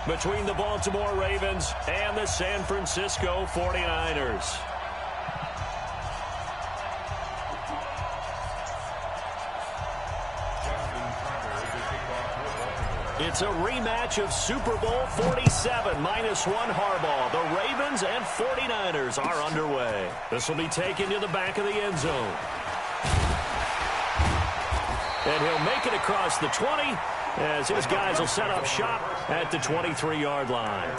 between the Baltimore Ravens and the San Francisco 49ers. It's a rematch of Super Bowl 47, -1 Harbaugh. The Ravens and 49ers are underway. This will be taken to the back of the end zone. And he'll make it across the 20 as his guys will set up shop at the 23-yard line.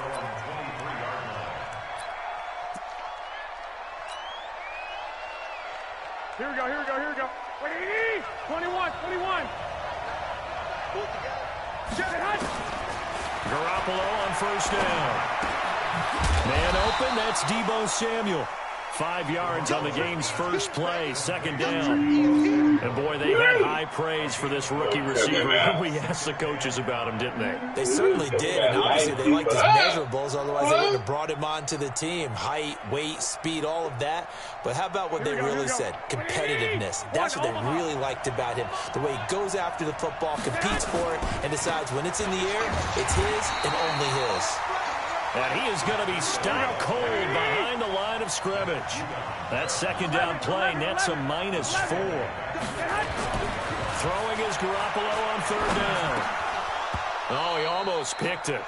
Here we go, here we go, here we go. 21. Garoppolo on first down. Man open, that's Deebo Samuel. 5 yards on the game's first play, second down. And boy, they had high praise for this rookie receiver. We asked the coaches about him, didn't they? They certainly did, and obviously they liked his measurables, otherwise they wouldn't have brought him onto the team. Height, weight, speed, all of that. But how about what they really said? Competitiveness. That's what they really liked about him. The way he goes after the football, competes for it, and decides when it's in the air, it's his and only his. And he is going to be stopped cold behind the line of scrimmage. That second down play nets a -4. Throwing is Garoppolo on third down. Oh, he almost picked it.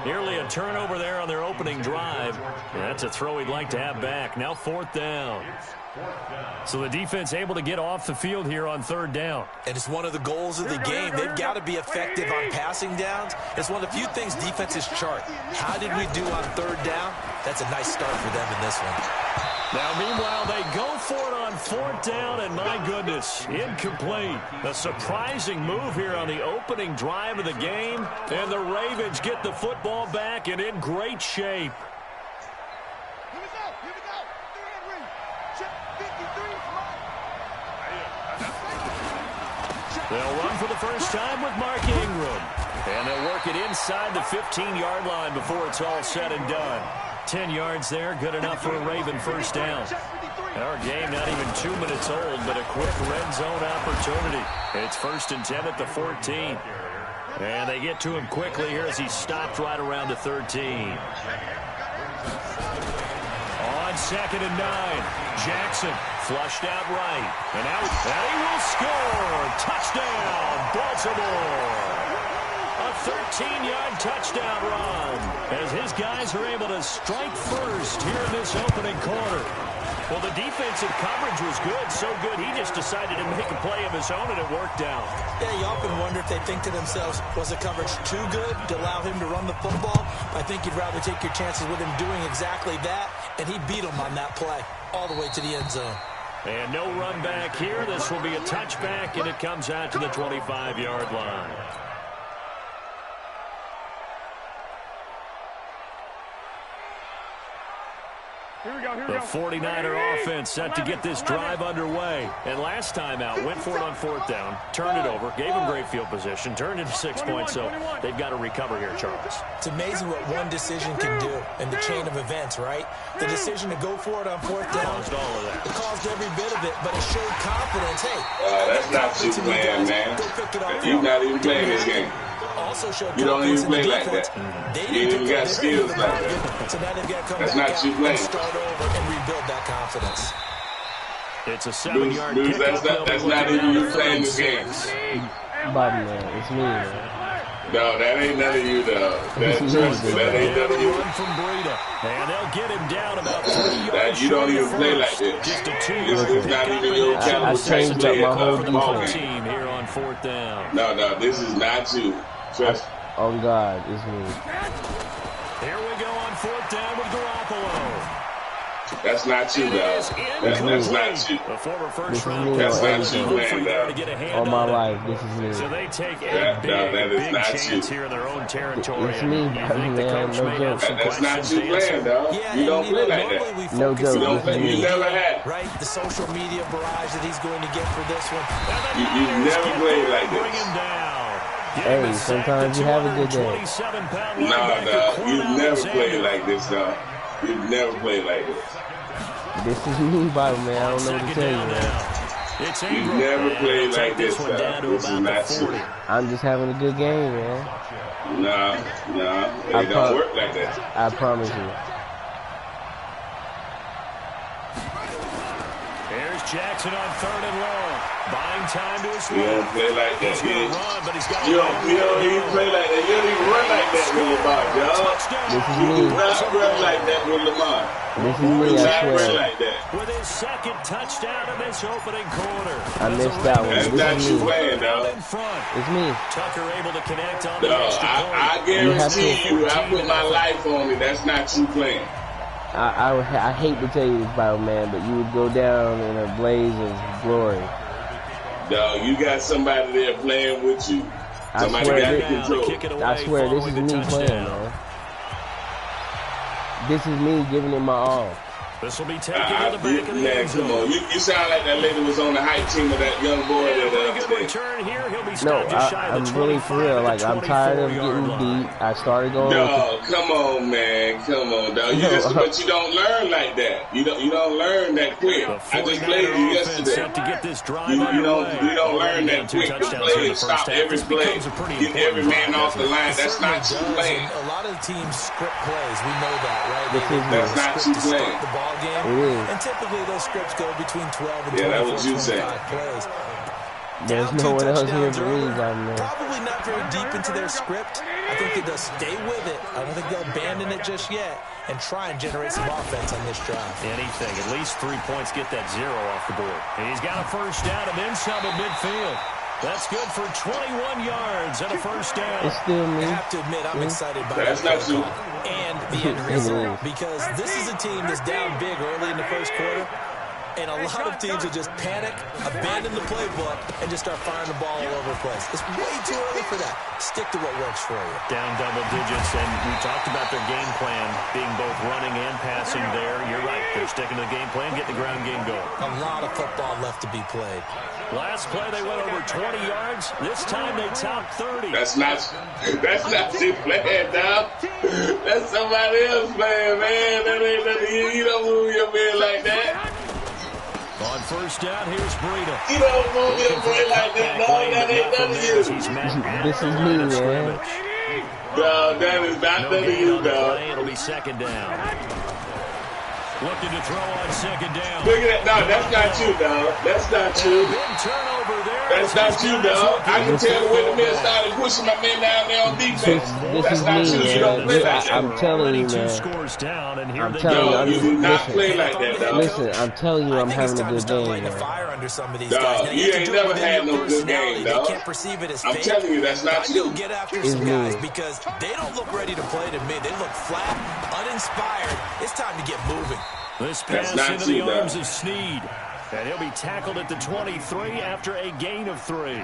Nearly a turnover there on their opening drive. That's a throw he'd like to have back. Now fourth down. So the defense able to get off the field here on third down. And it's one of the goals of the game. They've got to be effective on passing downs. It's one of the few things defenses chart. How did we do on third down? That's a nice start for them in this one. Now, meanwhile, they go for it on fourth down, and my goodness, incomplete. A surprising move here on the opening drive of the game, and the Ravens get the football back and in great shape. They'll run for the first time with Mark Ingram. And they'll work it inside the 15-yard line before it's all said and done. 10 yards there, good enough for a Raven first down. Our game not even 2 minutes old, but a quick red zone opportunity. It's 1st and 10 at the 14. And they get to him quickly here as he stopped right around the 13. On 2nd and 9, Jackson flushed out right. And out, and he will score. Touchdown, Baltimore. A 13-yard touchdown run as his guys are able to strike first here in this opening quarter. Well, the defensive coverage was good, so good he just decided to make a play of his own, and it worked out. Yeah, you often wonder if they think to themselves, was the coverage too good to allow him to run the football? I think you'd rather take your chances with him doing exactly that, and he beat him on that play all the way to the end zone. And no run back here. This will be a touchback, and it comes out to the 25-yard line. The 49er offense set to get this drive underway. And last time out, went for it on fourth down, turned it over, gave them great field position, turned into 6 points, so they've got to recover here, Charles. It's amazing what one decision can do in the chain of events, right? The decision to go for it on fourth down, caused all of that. It caused every bit of it, but it showed confidence. Hey, that's not you playing, man. You're not even playing this game. Also showed you don't even play like defense. that. They you even got skills like that. So now they've got to come that's back not out you playing. And start over and rebuild that confidence. It's a 7-yard pickup. That's not even you playing this game. Bobby, man, it's me, man. No, that ain't none of you, though. That ain't none of you. From Breida. And they'll get him down about 3 yards. You don't even play like this. Just a This 2-yard is not even your I changed up my whole defense. Team here on fourth down. No, this is not you. Trust. Oh, God, it's me. Here we go on fourth down with Garoppolo. That's not you, though. That's not you. The former first-round That's not you, man. All my life, this is me. So they take a big chance here in their own territory. It's me, man. No joke. That's not you playing, though. Yeah, you don't play like that. No joke. You never had. Right? The social media barrage that he's going to get for this one. You never played like this. Bring him down. Hey, sometimes you have a good day. No, you never played like this, though. You never played like this. This is me, Bible, man. I don't know what to tell you, man. You never played like this, though. This is not you. I'm just having a good game, man. No. It don't work like that. I promise you. Here's Jackson on 3rd and long. Buying time to his You don't play like that. He's going to run, but he's got You don't even play like that. You don't even run like that with Lamar, y'all. This is You me. do not run like that with Lamar. This is me, I swear. Like that. With his 2nd touchdown of this opening quarter. I missed that one. That's This not is you me. playing, dog. It's me. Tucker able to connect on the No, extra point. I guarantee you, I put my life on it. That's not you playing. I hate to tell you this, Bible man, but you would go down in a blaze of glory. Dog, you got somebody there playing with you. Somebody got control. I swear, this is me playing, man. This is me giving it my all. This will be taken to the back of the end zone. Come on. You sound like that lady was on the hype team of that young boy I'm really for real. Like, I'm tired of getting beat. I started going. Dog, come on, man. Come on, dog. But you don't learn like that. You don't learn that quick. I just played you yesterday. You don't learn that quick. The play and stop every play. Get every man off the line. That's not you playing. A lot of the teams script plays. We know that, right? That's not you playing. The ball game. And typically those scripts go between 12 and 25 plays. There's no one else here for me, Probably not very deep into their script. I think they'll stay with it. I don't think they'll abandon it just yet and try and generate some offense on this drive. Anything. At least 3 points get that 0 off the board. And he's got a first down and then some at midfield. That's good for 21 yards and a first down. It's still me. I have to admit, I'm excited by that protocol and the end result because this is a team that's down big early in the first quarter. And a lot of teams will just panic, abandon the playbook, and just start firing the ball all over the place. It's way too early for that. Stick to what works for you. Down double digits, and we talked about their game plan being both running and passing there. You're right. They're sticking to the game plan, getting the ground game going. A lot of football left to be played. Last play, they went over 20 yards. This time, they topped 30. That's not you playing, dog. That's somebody else playing, man. That ain't nothing. You don't move your man like that. On first down, here's Breida. You don't move your boy like that, dog. That ain't none of you. This is me, man. Dog, that is not none of you, dog. It'll be 2nd down. Looking to throw on 2nd down. Look at that. No, that's not you, dog. That's not you. Big turnover there. That's not you, dog. I can tell when the man started pushing my man down there on defense. That's not you. You don't play like that. I'm telling you, man. I'm telling you, you do not play like that, dog. Listen, I'm telling you, I'm having a good game, man. Dog, you ain't never had no good game, dog. I'm telling you, that's not you. Get after some guys because they don't look ready to play to me. They look flat, uninspired. It's time to get moving. This pass into the arms of Snead. And he'll be tackled at the 23 after a gain of 3.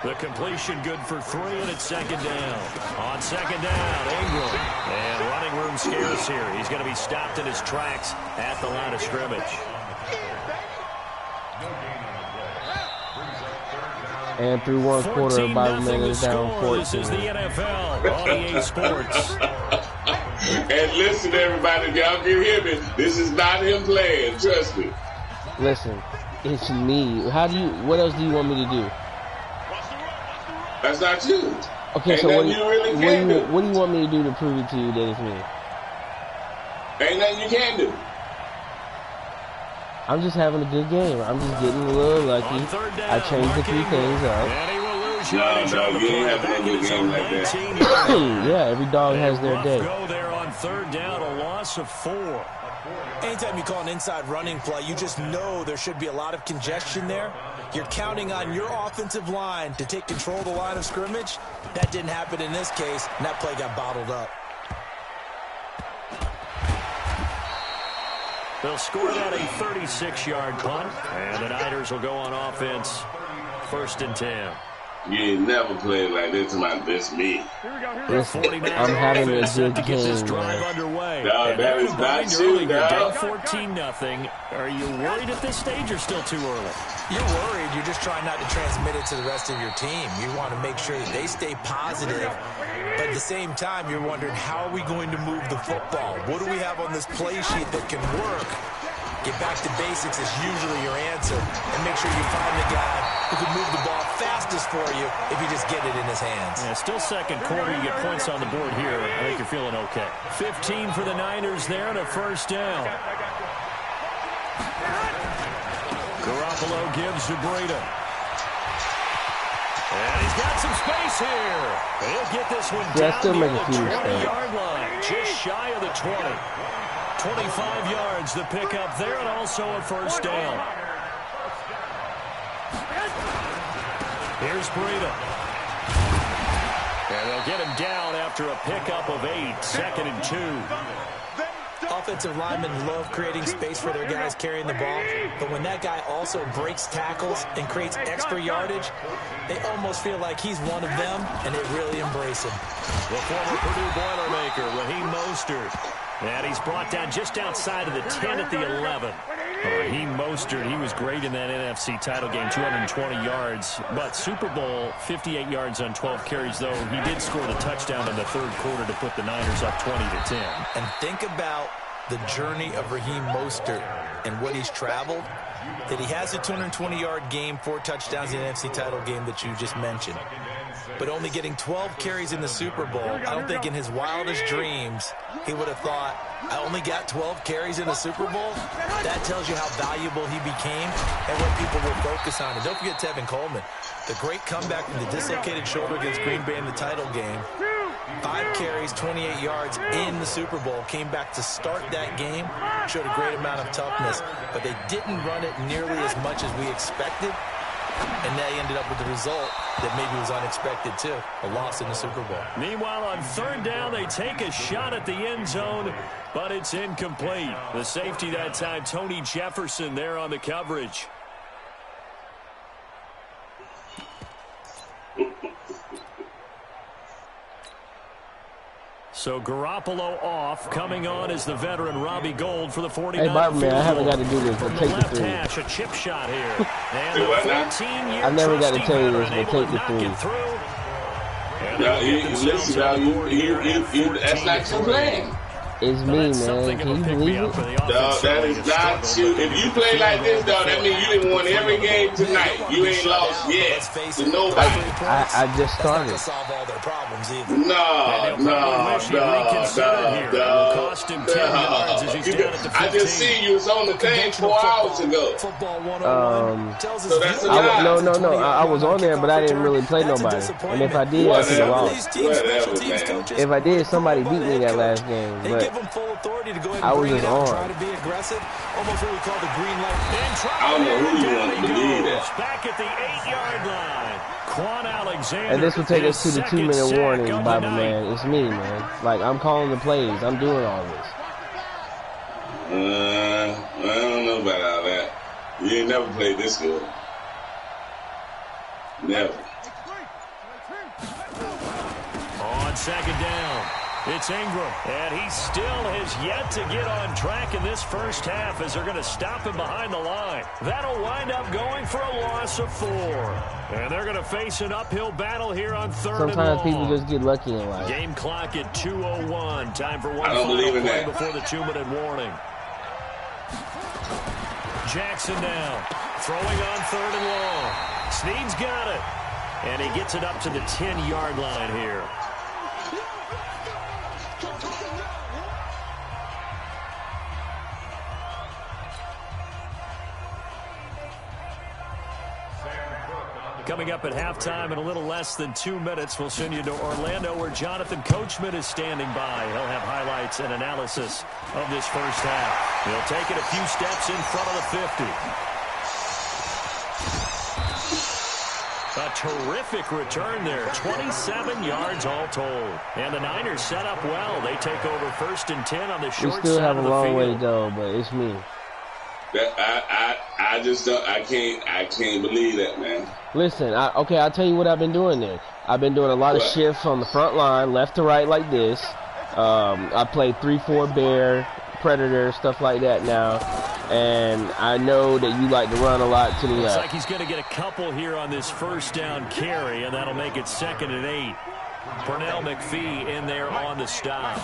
The completion good for 3, and it's 2nd down. On 2nd down, Ingram. And running room scarce here. He's going to be stopped in his tracks at the line of scrimmage. And through one quarter, Bible man is down 14. This is the NFL on EA Sports. And listen, everybody, if y'all can hear me, this is not him playing. Trust me. Listen, it's me. What else do you want me to do? That's not you. Okay, ain't so what do you want me to do to prove it to you that it's me? Ain't nothing you can do. I'm just having a good game. I'm just getting a little lucky. I changed a few things up. No, you ain't having a good game like that. Yeah, every dog has their day. Go there on 3rd down, a loss of 4. Anytime you call an inside running play, you just know there should be a lot of congestion there. You're counting on your offensive line to take control of the line of scrimmage. That didn't happen in this case, and that play got bottled up. They'll score that a 36-yard punt, and the Niners will go on offense 1st and 10. You ain't never played like this. This me. Listen, I'm having a good to get this game, drive man. underway. No, that is not you, down 14-0. Are you worried at this stage or still too early? You're worried. You're just trying not to transmit it to the rest of your team. You want to make sure that they stay positive. But at the same time, you're wondering, how are we going to move the football? What do we have on this play sheet that can work? Get back to basics is usually your answer, and make sure you find the guy who can move the ball fastest for you if you just get it in his hands. Yeah, still second quarter. You get points on the board here. I think you're feeling okay. 15 for the Niners there and a first down. Garoppolo gives to Breida. And he's got some space here. He'll get this one down near the 20-yard line, just shy of the 20. 25 yards the pickup there, and also a first down. Here's Breida. And they'll get him down after a pickup of 8, 2nd and 2. Offensive linemen love creating space for their guys carrying the ball, but when that guy also breaks tackles and creates extra yardage, they almost feel like he's one of them, and they really embrace him. The former Purdue Boilermaker, Raheem Mostert. And he's brought down just outside of the 10 at the 11. Raheem Mostert, he was great in that NFC title game, 220 yards. But Super Bowl, 58 yards on 12 carries, though. He did score the touchdown in the third quarter to put the Niners up 20-10. And think about the journey of Raheem Mostert and what he's traveled. That he has a 220-yard game, 4 touchdowns in the NFC title game that you just mentioned. But only getting 12 carries in the Super Bowl, I don't think in his wildest dreams he would have thought, I only got 12 carries in the Super Bowl? That tells you how valuable he became and what people will focus on. And don't forget Tevin Coleman, the great comeback from the dislocated shoulder against Green Bay in the title game. 5 carries, 28 yards in the Super Bowl. Came back to start that game. Showed a great amount of toughness. But they didn't run it nearly as much as we expected. And they ended up with the result that maybe was unexpected, too. A loss in the Super Bowl. Meanwhile, on third down, they take a shot at the end zone, but it's incomplete. The safety that time, Tony Jefferson, there on the coverage. So Garoppolo off. Coming on is the veteran Robbie Gold for the 49ers. Hey, Bobby, man, I haven't got to do this, but from take the the left 3. hash, a chip shot here. And the 14-year I never got to tell you this, veteran but take the 3. Listen, that's not your plan. It's me, man. Can you believe it? Dog, that is not you. If you play like this, dog, that means you didn't won every game tonight. You ain't lost yet to nobody. I just started. No. I just see you was on the thing 4 hours ago. So that's no. I was on there, but I didn't really play nobody. And if I did, I could have lost. If I did, somebody beat me that last game. But I was just on. I don't know who you want to believe that. Back at the 8-yard line. Quan Alexander. And this will take us to the 2-minute warning, Bible man. It's me, man. Like, I'm calling the plays. I'm doing all this. I don't know about all that. You ain't never played this good. Never. On second down, it's Ingram, and he still has yet to get on track in this first half as they're going to stop him behind the line. That'll wind up going for a loss of 4. And they're going to face an uphill battle here on third and long. Sometimes people just get lucky in life. Game clock at 2:01. Time for one final play before the 2-minute warning. Jackson now, throwing on third and long. Snead's got it. And he gets it up to the 10-yard line here. Coming up at halftime in a little less than 2 minutes, we'll send you to Orlando where Jonathan Coachman is standing by. He'll have highlights and analysis of this first half. He'll take it a few steps in front of the 50. A terrific return there. 27 yards all told. And the Niners set up well. They take over first and 10 on the short side of the field. We still have a long way to go, but it's me. I just don't. I can't believe that, man. Listen, okay, I'll tell you what I've been doing there. I've been doing a lot of shifts on the front line, left to right like this. I play 3-4 bear, predator, stuff like that now. And I know that you like to run a lot to the left. Looks left. like he's going to get a couple here on this first down carry, and that'll make it 2nd and 8. Pernell McPhee in there on the stop.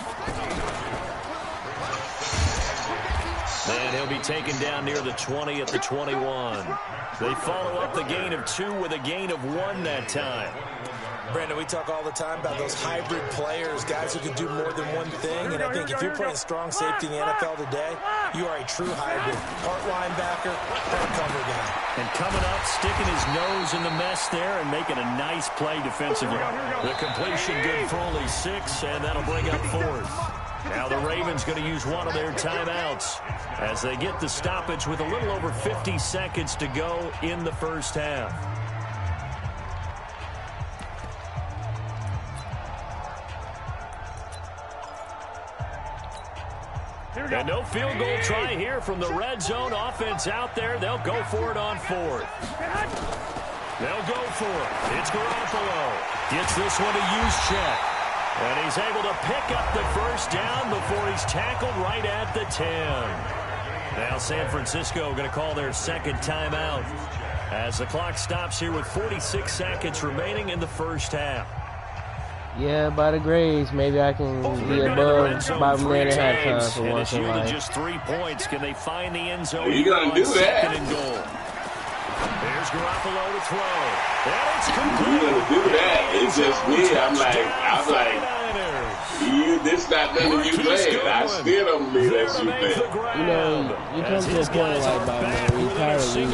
And he'll be taken down near the 20 at the 21. They follow up the gain of 2 with a gain of 1 that time. Brandon, we talk all the time about those hybrid players, guys who can do more than one thing. And I think if you're playing strong safety in the NFL today, you are a true hybrid. Part linebacker, part cover guy. And coming up, sticking his nose in the mess there and making a nice play defensively. The completion good for only 6, and that'll bring up 4th. Now the Ravens going to use one of their timeouts as they get the stoppage with a little over 50 seconds to go in the first half. And no field goal try here from the red zone. Offense out there. They'll go for it on 4th. They'll go for it. It's Garoppolo. Gets this one to Juszczyk. And he's able to pick up the first down before he's tackled right at the 10. Now San Francisco going to call their second timeout as the clock stops here with 46 seconds remaining in the first half. Yeah, by the grades, maybe I can be above Bibleman at halftime for once in life. Just 3 points. Can they find the end zone? You're going to do that. 2nd and goal. There's Garoppolo to throw. And it's complete. You're going to do that. It's just me. I'm like, this not nothing you played. I still don't believe that you played. You know, you come to a point like Bibleman where you're tired of losing.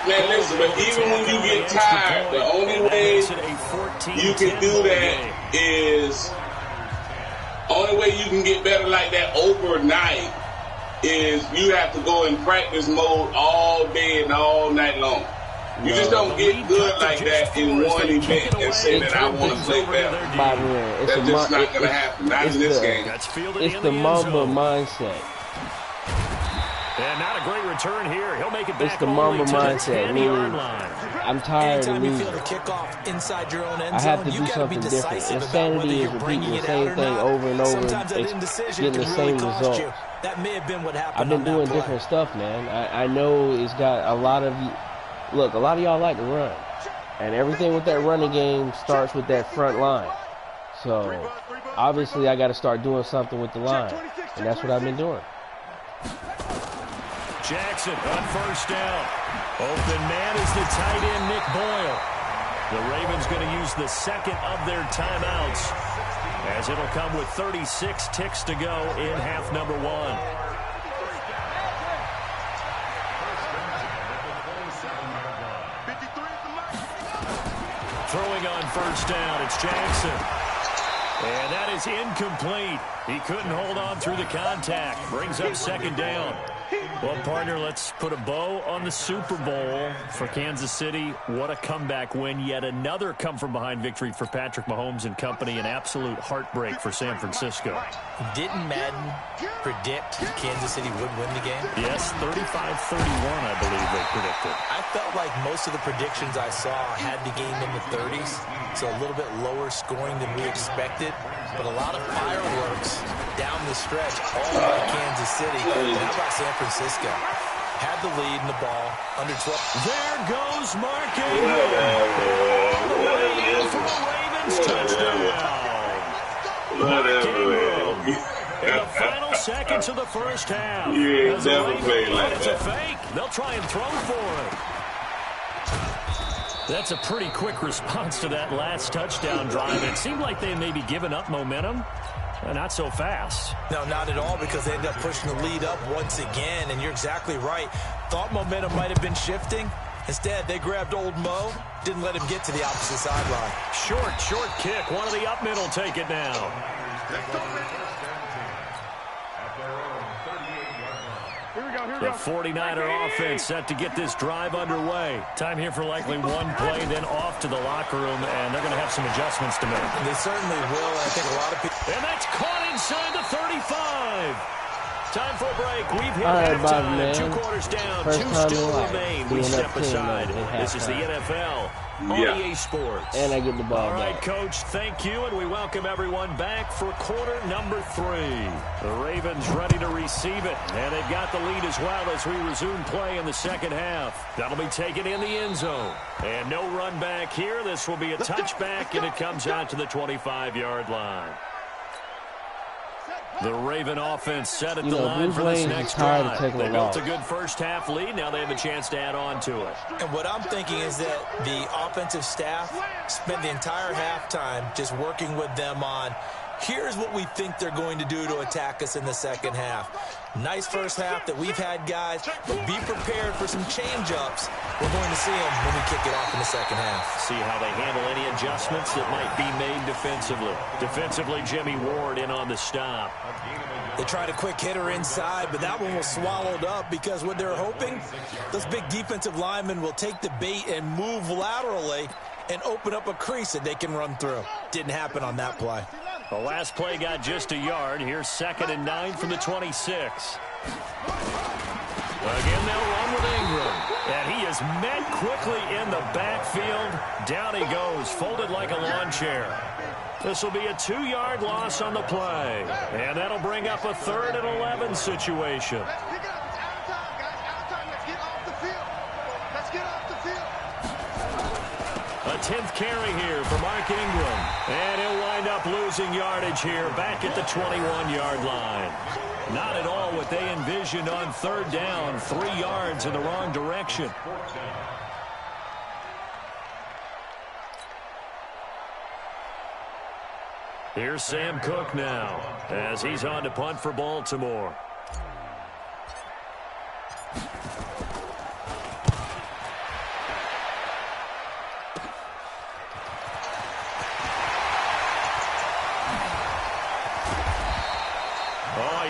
Man, listen, but even when you get tired, the only way you can do that is, only way you can get better like that overnight is you have to go in practice mode all day and all night long. You just don't get good like that in one event and say that I want to play better. That's just not going to happen. Not in this game. It's the Mamba mindset. And not a great return here. He'll make it back. It's the Mamba mindset. Meaning, I'm tired of losing. I have to do something different. Insanity is repeating the same thing over and over, getting the same results. That may have been what happened. I've been doing different stuff, man. I know it's got a lot of... Look, a lot of y'all like to run. And everything with that running game starts with that front line. So, obviously, I got to start doing something with the line. And that's what I've been doing. Jackson on first down. Open man is the tight end, Nick Boyle. The Ravens going to use the second of their timeouts, as it'll come with 36 ticks to go in half number 1. Throwing on first down, it's Jackson. And that is incomplete. He couldn't hold on through the contact. Brings up second down. Well, partner, let's put a bow on the Super Bowl for Kansas City. What a comeback win. Yet another come-from-behind victory for Patrick Mahomes and company. An absolute heartbreak for San Francisco. Didn't Madden predict Kansas City would win the game? Yes, 35-31, I believe they predicted. I felt like most of the predictions I saw had the game in the 30s, so a little bit lower scoring than we expected. But a lot of fireworks down the stretch, all by Kansas City. And how about San Francisco? Had the lead in the ball, under 12. There goes Mark Ingram. Way in for a Ravens touchdown. Mark Ingram in the final seconds of the first half. You ain't never played like that. It's a fake. They'll try and throw for it. That's a pretty quick response to that last touchdown drive. It seemed like they may be giving up momentum. Not so fast. No, not at all, because they end up pushing the lead up once again, and you're exactly right. Thought momentum might have been shifting. Instead, they grabbed old Mo, didn't let him get to the opposite sideline. Short kick. One of the up mid will take it down. The 49er offense set to get this drive underway. Time here for likely one play, then off to the locker room, and they're going to have some adjustments to make. They certainly will. I think a lot of people... And that's caught inside the 35. Time for a break. We've hit halftime. 2 quarters down. First 2 time still remain. We step aside. This is the NFL on EA Sports. And I get the ball back. All right, back. Coach, thank you, and we welcome everyone back for quarter number 3. The Ravens ready to receive it, and they've got the lead as well as we resume play in the second half. That'll be taken in the end zone. And no run back here. This will be a touchback, and it comes out to the 25-yard line. The Raven offense set at the line for this next drive. They built a good first-half lead. Now they have a chance to add on to it. And what I'm thinking is that the offensive staff spent the entire halftime just working with them on, here's what we think they're going to do to attack us in the second half. Nice first half that we've had, guys, but be prepared for some change-ups. We're going to see them when we kick it off in the second half. See how they handle any adjustments that might be made defensively. Defensively, Jimmy Ward in on the stop. They tried a quick hitter inside, but that one was swallowed up because what they're hoping, those big defensive linemen will take the bait and move laterally and open up a crease that they can run through. Didn't happen on that play. The last play got just a yard. Here's 2nd and 9 from the 26. Again, they'll run with Ingram. And he is met quickly in the backfield. Down he goes, folded like a lawn chair. This will be a 2-yard loss on the play. And that'll bring up a 3rd and 11 situation. A 10th carry here for Mark Ingram. And he'll wind up losing yardage here back at the 21-yard line. Not at all what they envisioned on 3rd down. 3 yards in the wrong direction. Here's Sam Cook now as he's on to punt for Baltimore.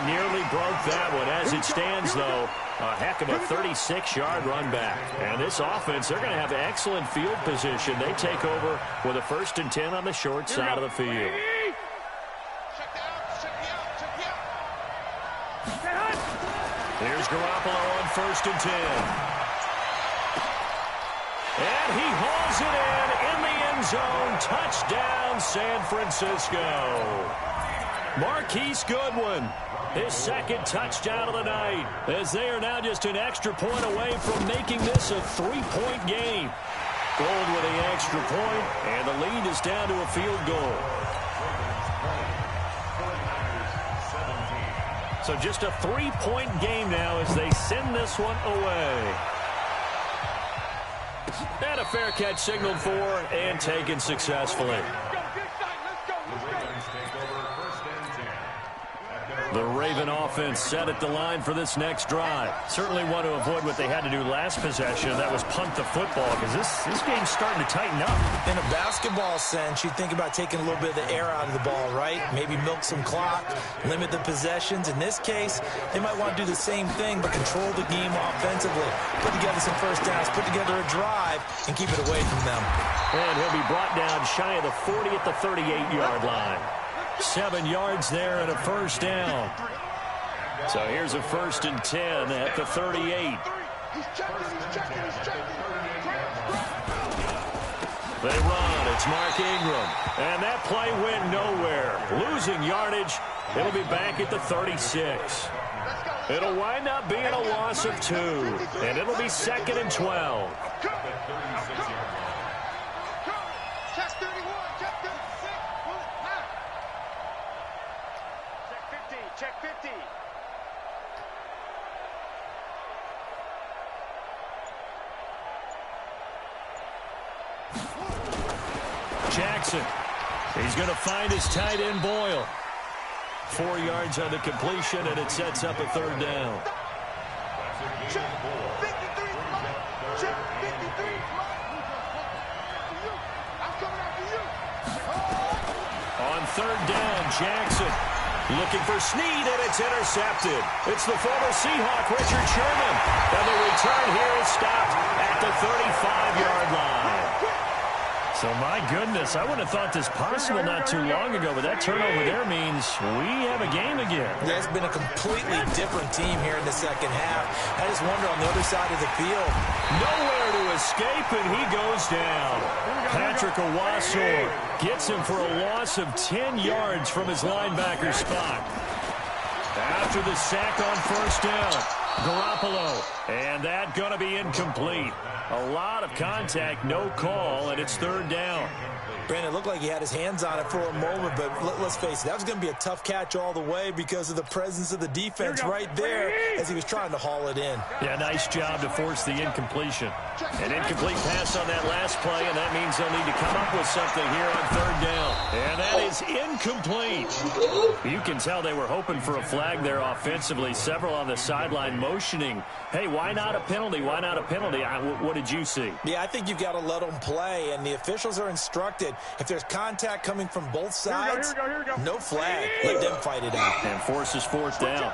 Nearly broke that one. As it stands, though, a heck of a 36-yard run back. And this offense, they're going to have excellent field position. They take over with a 1st and 10 on the short side of the field. Here's Garoppolo on 1st and 10. And he hauls it in the end zone. Touchdown, San Francisco. Marquise Goodwin. His 2nd touchdown of the night, as they are now just an extra point away from making this a 3-point game. Gold with the extra point, and the lead is down to a field goal. So just a 3-point game now as they send this one away. And a fair catch signaled for and taken successfully. The Raven offense set at the line for this next drive. Certainly want to avoid what they had to do last possession. That was punt the football, because this game's starting to tighten up. In a basketball sense, you think about taking a little bit of the air out of the ball, right? Maybe milk some clock, limit the possessions. In this case, they might want to do the same thing, but control the game offensively. Put together some first downs, put together a drive, and keep it away from them. And he'll be brought down shy of the 40 at the 38-yard line. 7 yards there and a 1st down. So here's a 1st and 10 at the 38. They run. It's Mark Ingram. And that play went nowhere. Losing yardage. It'll be back at the 36. It'll wind up being a loss of 2. And it'll be 2nd and 12. Jackson. He's going to find his tight end Boyle. 4 yards on the completion, and it sets up a 3rd down. On 3rd down, Jackson looking for Snead, and it's intercepted. It's the former Seahawk, Richard Sherman. And the return here is stopped at the 35-yard line. So, my goodness, I wouldn't have thought this possible not too long ago, but that turnover there means we have a game again. There's been a completely different team here in the second half. I just wonder on the other side of the field. Nowhere to escape, and he goes down. Patrick Owasor gets him for a loss of 10 yards from his linebacker spot. After the sack on 1st down, Garoppolo, and that going to be incomplete. A lot of contact, no call, and it's third down. Brandon, it looked like he had his hands on it for a moment, but let's face it, that was going to be a tough catch all the way because of the presence of the defense right there as he was trying to haul it in. Yeah, nice job to force the incompletion. An incomplete pass on that last play, and that means they'll need to come up with something here on third down. And that is incomplete. You can tell they were hoping for a flag there offensively. Several on the sideline motioning, hey, why not a penalty? Why not a penalty? What did you see? Yeah, I think you've got to let them play, and the officials are instructed. If there's contact coming from both sides, here we go. no flag. Let them fight it out. And forces fourth down.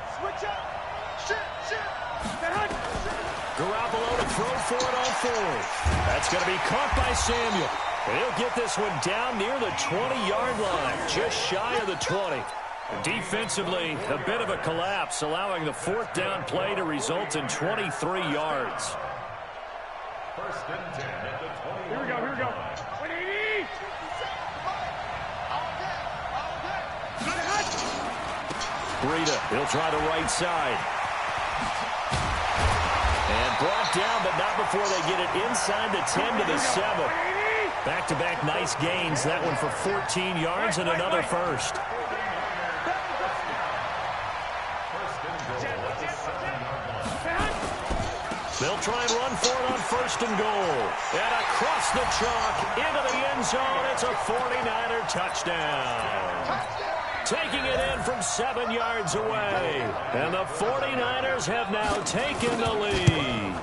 Garoppolo to throw for it on fourth. That's going to be caught by Samuel. And he'll get this one down near the 20-yard line, just shy of the 20. Defensively, a bit of a collapse, allowing the fourth down play to result in 23 yards. Here we go. Breida, he'll try the right side. And brought down, but not before they get it inside the 10 to the 7. Back-to-back nice gains. That one for 14 yards and another first. They'll try and run for it on first and goal. And across the chalk, into the end zone. It's a 49er touchdown. Taking it in from 7 yards away. And the 49ers have now taken the lead.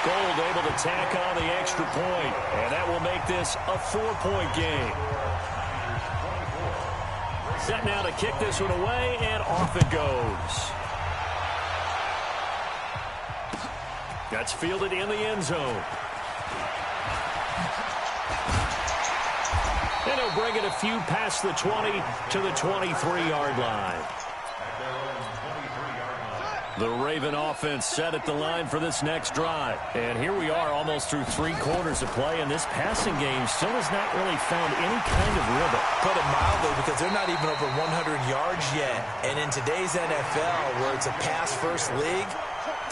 Gold able to tack on the extra point. And that will make this a 4-point game. Set now to kick this one away, and off it goes. That's fielded in the end zone. And he'll bring it a few past the 20 to the 23-yard line. The Raven offense set at the line for this next drive. And here we are almost through 3 quarters of play, and this passing game still has not really found any kind of rhythm. Put it mildly, because they're not even over 100 yards yet. And in today's NFL, where it's a pass-first league,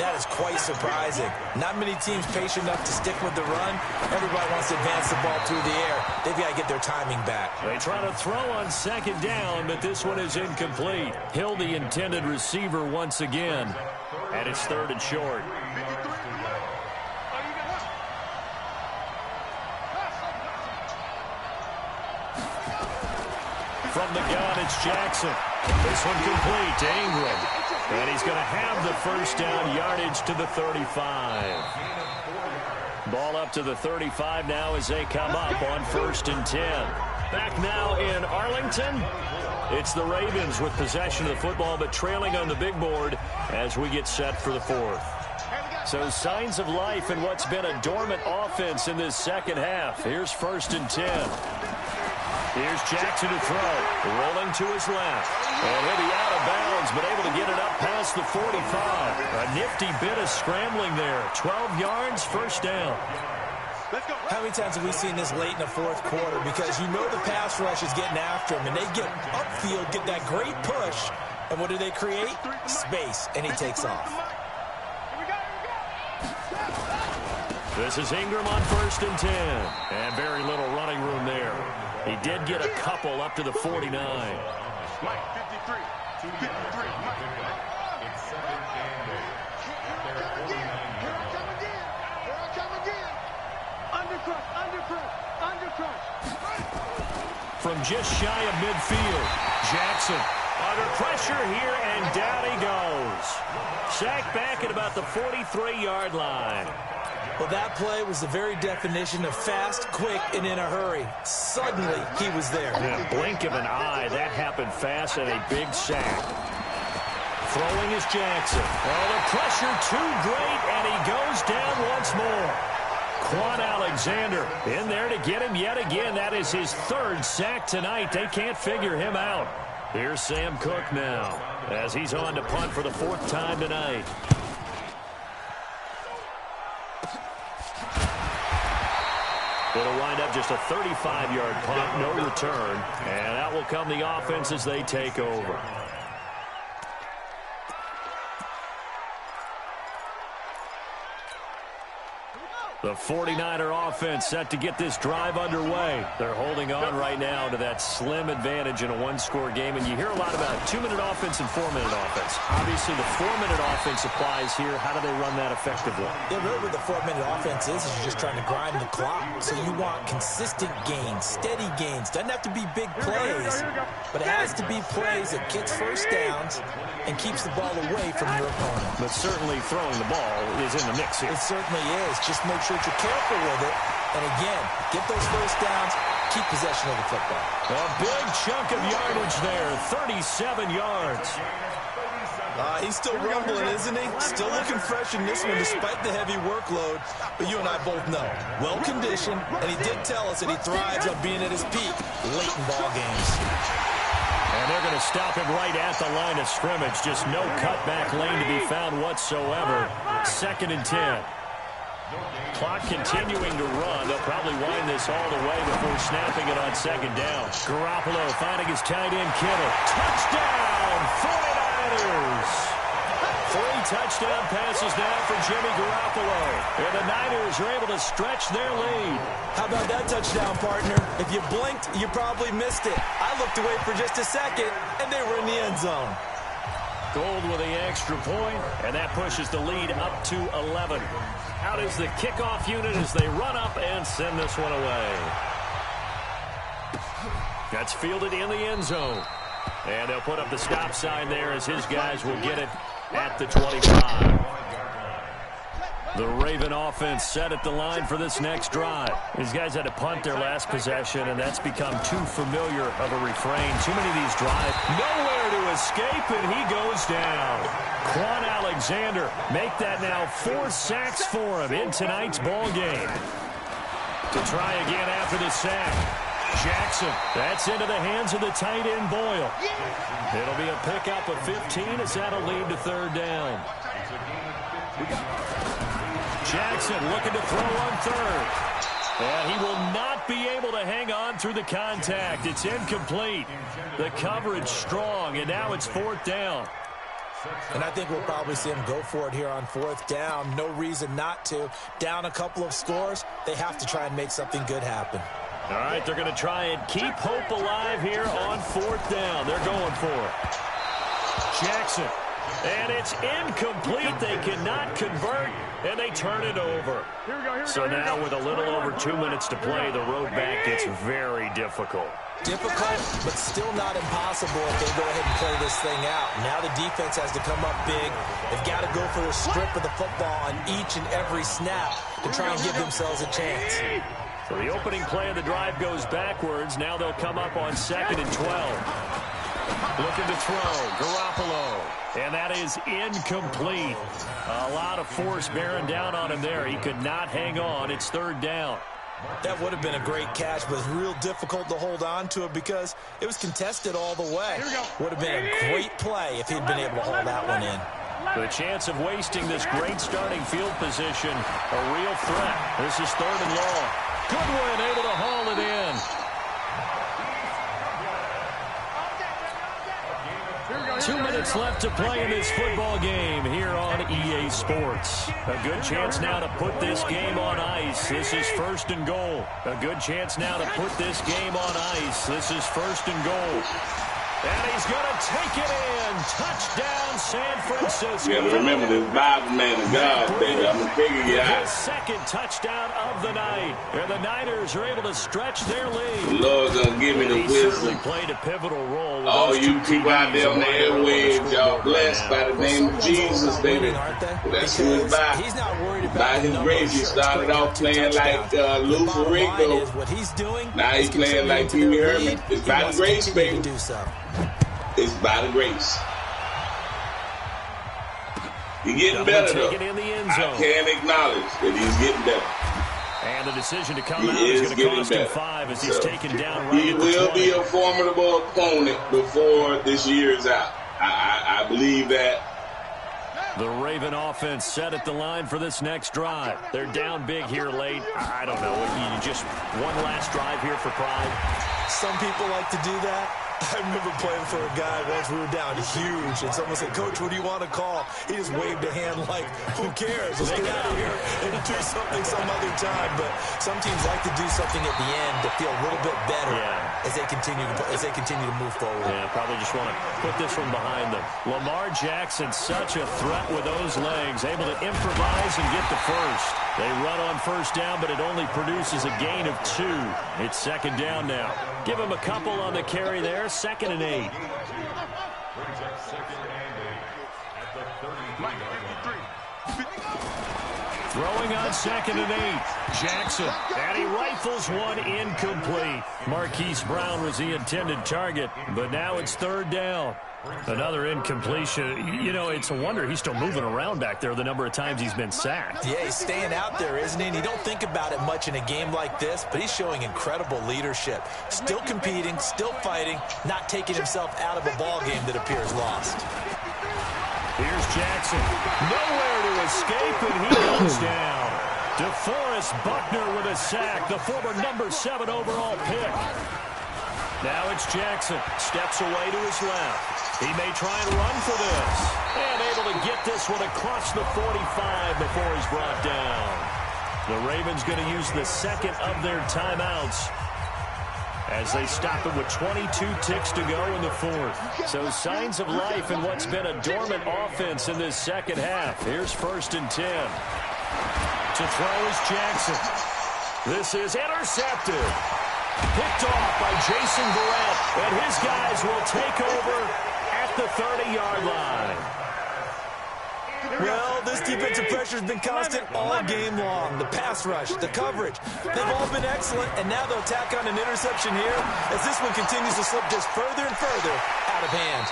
that is quite surprising. Not many teams patient enough to stick with the run. Everybody wants to advance the ball through the air. They've got to get their timing back. They try to throw on second down, but this one is incomplete. Hill, the intended receiver, once again. And it's third and short. From the gun, it's Jackson. This one complete to Ingram. And he's going to have the first down, yardage to the 35. Ball up to the 35 now as they come up on first and 10. Back now in Arlington. It's the Ravens with possession of the football, but trailing on the big board as we get set for the fourth. So signs of life in what's been a dormant offense in this second half. Here's first and 10. Here's Jackson to throw. Rolling to his left. And he'll be out of bounds, but able to get it up past the 45. A nifty bit of scrambling there. 12 yards, first down. How many times have we seen this late in the fourth quarter? Because you know the pass rush is getting after him, and they get upfield, get that great push. And what do they create? Space, and he takes off. This is Ingram on first and 10. And very little running room there. He did get a couple up to the 49. Mike, 53. 53. Mike. From just shy of midfield, Jackson under pressure here, and down he goes. Sacked back at about the 43-yard line. Well, that play was the very definition of fast, quick, and in a hurry. Suddenly, he was there. In a blink of an eye, that happened fast, and a big sack. Throwing is Jackson. Oh, the pressure too great, and he goes down once more. Quan Alexander in there to get him yet again. That is his third sack tonight. They can't figure him out. Here's Sam Cook now as he's on to punt for the fourth time tonight. It'll wind up just a 35-yard punt, no return. And that will come the offense as they take over. The 49er offense set to get this drive underway. They're holding on right now to that slim advantage in a one-score game. And you hear a lot about 2-minute offense and 4-minute offense. Obviously, the 4-minute offense applies here. How do they run that effectively? Yeah, really what the 4-minute offense is you're just trying to grind the clock. So you want consistent gains, steady gains. Doesn't have to be big plays, but it has to be plays that gets first downs and keeps the ball away from your opponent. But certainly throwing the ball is in the mix here. It certainly is. Just make sure that you're careful with it. And again, get those first downs, keep possession of the football. A big chunk of yardage there, 37 yards. He's still rumbling, isn't he? Still looking fresh in this one despite the heavy workload. But you and I both know, well-conditioned, and he did tell us that he thrives on being at his peak late in ball games. And they're going to stop him right at the line of scrimmage. Just no cutback lane to be found whatsoever. 2nd and 10. Clock continuing to run. They'll probably wind this all the way before snapping it on 2nd down. Garoppolo finding his tight end Kittle. Touchdown, 49ers! 3 touchdown passes now for Jimmy Garoppolo. And the Niners are able to stretch their lead. How about that touchdown, partner? If you blinked, you probably missed it. I looked away for just a second, and they were in the end zone. Gold with the extra point, and that pushes the lead up to 11. Out is the kickoff unit as they run up and send this one away. That's fielded in the end zone. And they'll put up the stop sign there as his guys will get it at the 25. The Raven offense set at the line for this next drive. These guys had to punt their last possession, and that's become too familiar of a refrain. Too many of these drives. Nowhere to escape, and he goes down. Quan Alexander make that now 4 sacks for him in tonight's ball game. To try again after the sack. Jackson, that's into the hands of the tight end Boyle. It'll be a pickup of 15 as that'll lead to 3rd down. Jackson looking to throw on 3rd. And he will not be able to hang on through the contact. It's incomplete. The coverage strong, and now it's 4th down. And I think we'll probably see him go for it here on 4th down. No reason not to. Down a couple of scores, they have to try and make something good happen. All right, they're going to try and keep hope alive here on 4th down. They're going for it. Jackson. And it's incomplete. They cannot convert, and they turn it over. So now with a little over 2 minutes to play, the road back gets very difficult. Difficult, but still not impossible if they go ahead and play this thing out. Now the defense has to come up big. They've got to go for the strip of the football on each and every snap to try and give themselves a chance. So the opening play of the drive goes backwards. Now they'll come up on 2nd and 12. Looking to throw, Garoppolo. And that is incomplete. A lot of force bearing down on him there. He could not hang on. It's 3rd down. That would have been a great catch, but it's real difficult to hold on to it because it was contested all the way. Would have been a great play if he'd been able to hold that one in. The chance of wasting this great starting field position, a real threat. This is 3rd and long. Goodwin able to haul it in. 2 minutes left to play in this football game here on EA Sports. A good chance now to put this game on ice. This is 1st and goal. A good chance now to put this game on ice. This is 1st and goal. And he's going to take it in. Touchdown, San Francisco. You got to remember this biblemanofgod, baby. I'm going to figure you out. The 2nd touchdown of the night. And the Niners are able to stretch their lead. The Lord's going to give me the he wisdom. certainly played a pivotal role. All you people out there on the airwaves, y'all blessed by the name of Jesus, baby. That's who it's by. He's not worried about by his grace, he started off playing like Lou Ferrigno. Now he's playing like Pee Wee Herman. It's by the grace, baby. It's by the grace. He's getting better, though. I can't acknowledge that he's getting better. And the decision to come out is going to cost him 5 as he's taken down right He will be a formidable opponent before this year is out. I believe that. The Raven offense set at the line for this next drive. They're down big here late. I don't know. You just one last drive here for pride. Some people like to do that. I remember playing for a guy once. We were down huge, and someone said, "Coach, what do you want to call?" He just waved a hand like, "Who cares? Let's get out of here and do something some other time." But some teams like to do something at the end to feel a little bit better as they continue to move forward. Yeah, probably just want to put this one behind them. Lamar Jackson, such a threat with those legs, able to improvise and get the first. They run on first down, but it only produces a gain of 2. It's second down now. Give him a couple on the carry there. 2nd and 8. Throwing on 2nd and 8. Jackson, and he rifles one incomplete. Marquise Brown was the intended target, but now it's 3rd down. Another incompletion. You know, it's a wonder he's still moving around back there the number of times he's been sacked. Yeah, he's staying out there, isn't he? And you don't think about it much in a game like this, but he's showing incredible leadership. Still competing, still fighting, not taking himself out of a ball game that appears lost. Here's Jackson. Nowhere to escape, and he goes down. DeForest Buckner with a sack, the former number 7 overall pick. Now it's Jackson. Steps away to his left. He may try and run for this. And able to get this one across the 45 before he's brought down. The Ravens going to use the 2nd of their timeouts as they stop it with 22 ticks to go in the 4th. So signs of life in what's been a dormant offense in this second half. Here's 1st and 10. To throw is Jackson. This is intercepted. Picked off by Jason Barrett, and his guys will take over at the 30-yard line. Well, this defensive pressure has been constant all game long. The pass rush, the coverage, they've all been excellent, and now they'll tack on an interception here as this one continues to slip just further and further out of hand.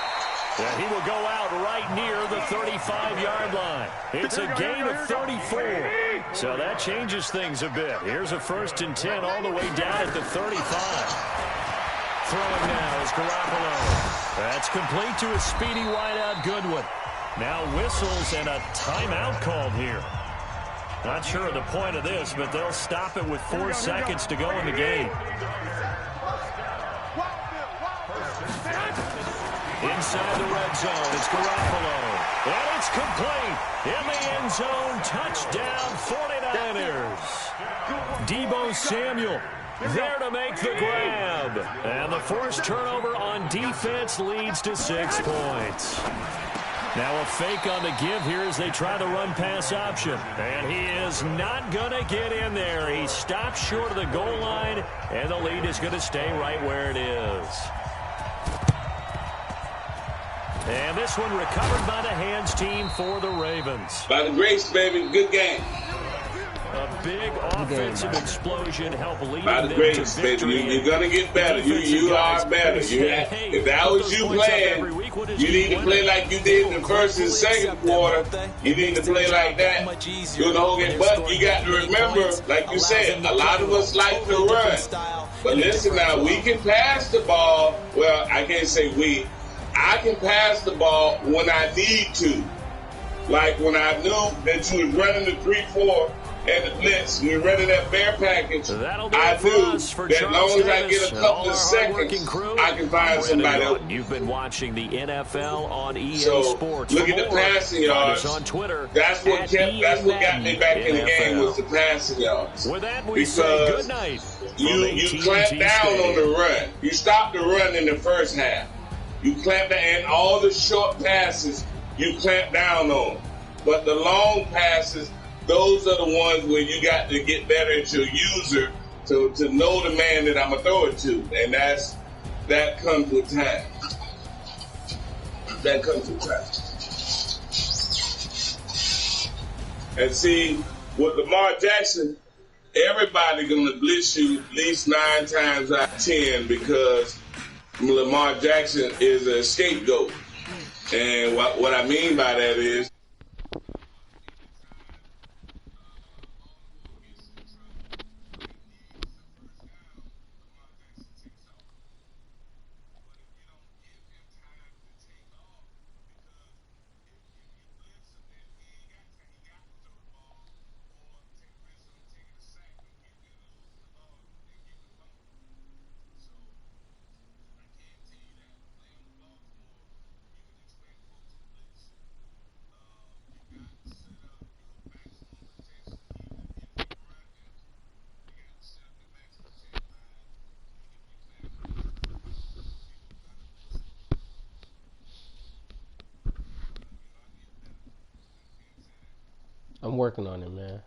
Yeah, he will go out right near the 35-yard line. It's a gain of 34. So that changes things a bit. Here's a 1st and 10 all the way down at the 35. Throwing now is Garoppolo. That's complete to a speedy wideout Goodwin. Now whistles and a timeout called here. Not sure of the point of this, but they'll stop it with 4 seconds to go in the game. Inside the red zone, it's Garoppolo. And it's complete. In the end zone, touchdown 49ers. Deebo Samuel there to make the grab. And the forced turnover on defense leads to 6 points. Now a fake on the give here as they try the run-pass option. And he is not going to get in there. He stops short of the goal line, and the lead is going to stay right where it is. And this one recovered by the hands team for the Ravens. By the grace, baby, good game. A big offensive explosion helped lead By the them grace, to baby. victory. You're going to get better. You are better. If that was you playing, you need to play like you did in the first and second quarter. You need to play like that through the whole game. But you got to remember, like you said, a lot of us like to run. But listen now, we can pass the ball. Well, I can't say we. I can pass the ball when I need to. Like when I knew that you was running the 3-4 and the blitz, we were running that bear package. I knew that as long as I get a couple of seconds, I can find somebody else. You've been watching the NFL on EA Sports. Look at the passing yards. On Twitter. That's what got me back in the game was the passing yards. With that, we say good night. You clamped down on the run. You stopped the run in the first half. You clamped down, and all the short passes, you clamped down on. But the long passes, those are the ones where you got to get better at your user to know the man that I'm going to throw it to. And that comes with time. That comes with time. And see, with Lamar Jackson, everybody going to blitz you at least 9 times out of 10 because Lamar Jackson is a scapegoat. And what I mean by that is I'm working on it, man.